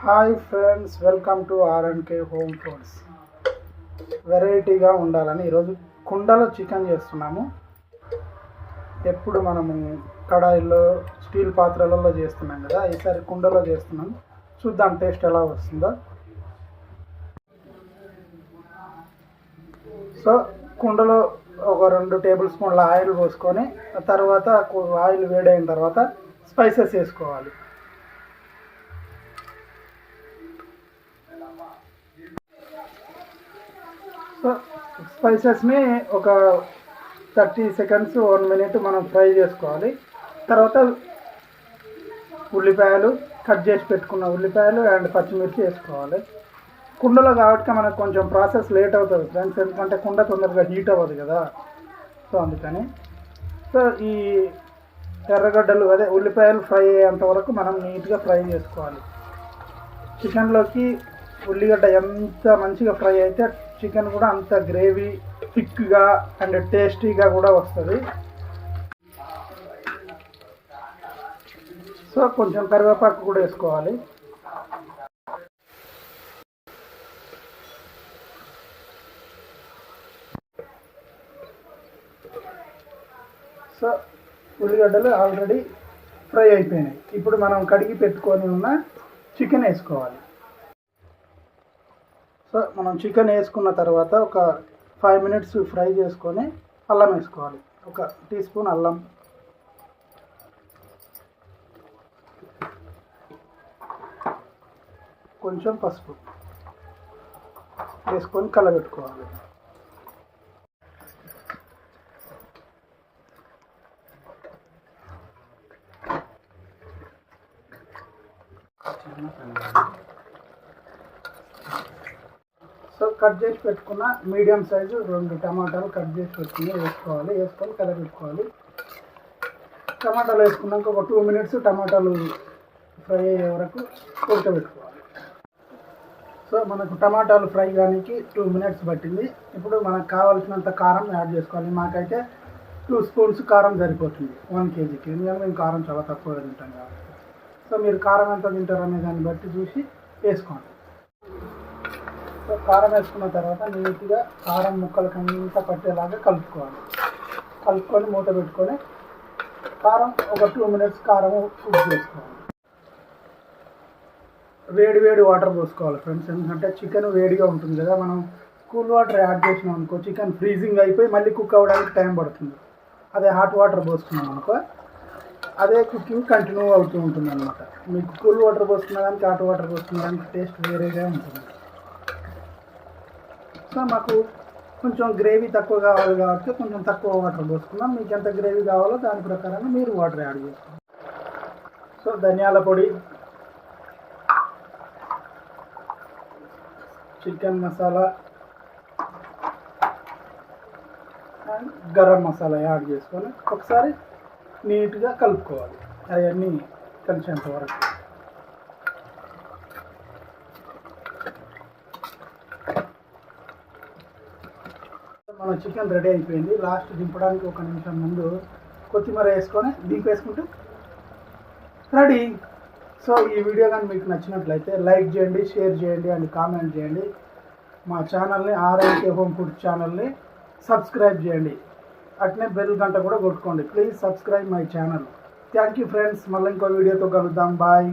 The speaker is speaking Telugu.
Hi friends, welcome to RNK home foods. వెరైటీగా ఉండాలని ఈరోజు కుండలో చికెన్ చేస్తున్నాము. ఎప్పుడు మనము కడాయిల్లో స్టీల్ పాత్రలలో చేస్తున్నాం కదా, ఈసారి కుండలో చేస్తున్నాం. చూద్దాం టేస్ట్ ఎలా వస్తుందో. సో కుండలో ఒక 2 టేబుల్ స్పూన్ల ఆయిల్ పోసుకొని తర్వాత ఆయిల్ వేడైన తర్వాత స్పైసెస్ వేసుకోవాలి. సో స్పైసెస్ని ఒక 30 సెకండ్స్ 1 మినిట్ మనం ఫ్రై చేసుకోవాలి. తర్వాత ఉల్లిపాయలు, కట్ చేసి పెట్టుకున్న ఉల్లిపాయలు అండ్ పచ్చిమిర్చి వేసుకోవాలి. కుండలో కాబట్టి మనకు కొంచెం ప్రాసెస్ లేట్ అవుతుంది ఫ్రెండ్స్, ఎందుకంటే కుండ తొందరగా హీట్ అవ్వదు కదా. సో అందుకని ఈ ఎర్రగడ్డలు ఉల్లిపాయలు ఫ్రై అయ్యేంత వరకు మనం నీట్గా ఫ్రై చేసుకోవాలి. చికెన్లోకి ఉల్లిగడ్డ ఎంత మంచిగా ఫ్రై అయితే చికెన్ కూడా అంత గ్రేవీ థిక్గా అండ్ టేస్టీగా కూడా వస్తుంది. సో కొంచెం కరివేపాకు కూడా వేసుకోవాలి. సో ఉల్లిగడ్డలు ఆల్రెడీ ఫ్రై అయిపోయినాయి. ఇప్పుడు మనం కడిగి పెట్టుకొని ఉన్న చికెన్ వేసుకోవాలి. సో మనం చికెన్ వేసుకున్న తర్వాత ఒక 5 మినిట్స్ ఫ్రై చేసుకొని అల్లం వేసుకోవాలి. 1 టీ స్పూన్ అల్లం, కొంచెం పసుపు వేసుకొని కలబెట్టుకోవాలి. సో కట్ చేసి పెట్టుకున్న మీడియం సైజు 2 టమాటాలు కట్ చేసి పెట్టుకుని వేసుకొని కలపెట్టుకోవాలి. టమాటాలు వేసుకున్నాక ఒక 2 మినిట్స్ టమాటాలు ఫ్రై అయ్యే వరకు ఉడకబెట్టుకోవాలి. సో మనకు టమాటాలు ఫ్రై కానికి 2 మినిట్స్ పట్టింది. ఇప్పుడు మనకు కావాల్సినంత కారం యాడ్ చేసుకోవాలి. మాకైతే 2 స్పూన్స్ కారం సరిపోతుంది 1 కేజీకి, ఎందుకంటే మేము కారం చాలా తక్కువ తింటాం కాబట్టి. సో మీరు కారం ఎంత తింటారనే దాన్ని బట్టి చూసి వేసుకోండి. సో కారం వేసుకున్న తర్వాత నీట్గా కారం ముక్కలకి అంతా పట్టేలాగా కలుపుకొని మూత పెట్టుకొని కారం ఒక 2 మినిట్స్ కారం కుక్ చేసుకోవాలి. వేడి వాటర్ పోసుకోవాలి ఫ్రెండ్స్, ఎందుకంటే చికెన్ వేడిగా ఉంటుంది కదా. మనం కూల్ వాటర్ యాడ్ చేసినాం అనుకో చికెన్ ఫ్రీజింగ్ అయిపోయి మళ్ళీ కుక్ అవ్వడానికి టైం పడుతుంది. అదే హాట్ వాటర్ పోసుకున్నాం అనుకో అదే కుకింగ్ కంటిన్యూ అవుతూ ఉంటుంది అనమాట. మీకు కూల్ వాటర్ పోసుకున్న దానికి హాట్ వాటర్ పోసుకున్న దానికి టేస్ట్ వేరేగా ఉంటుంది. సో మాకు కొంచెం గ్రేవీ తక్కువ కావాలి కాబట్టి కొంచెం తక్కువ వాటర్ పోసుకున్నాం. మీకు ఎంత గ్రేవీ కావాలో దాని ప్రకారంగా మీరు వాటర్ యాడ్ చేసుకోండి. సో ధనియాల పొడి, chicken masala and garam masala add చేసుకొని ఒకసారి నీట్గా కలుపుకోవాలి. అవన్నీ కలిసేంత వరకు. మన చికెన్ రెడీ అయిపోయింది. లాస్ట్ దింపడానికి 1 నిమిషం ముందు కొత్తిమీర వేసుకొని దింపేసుకుంటే రెడీ. సో ఈ వీడియో కానీ మీకు నచ్చినట్లయితే లైక్ చేయండి, షేర్ చేయండి అండ్ కామెంట్ చేయండి. మా ఛానల్ని ఆర్ఎన్కే హోమ్ ఫుడ్ ఛానల్ని సబ్స్క్రైబ్ చేయండి. అట్నే బెల్ గంట కూడా కొట్టుకోండి. Please subscribe my channel. Thank you friends. మళ్ళీ ఇంకో వీడియోతో కలుద్దాం. బాయ్.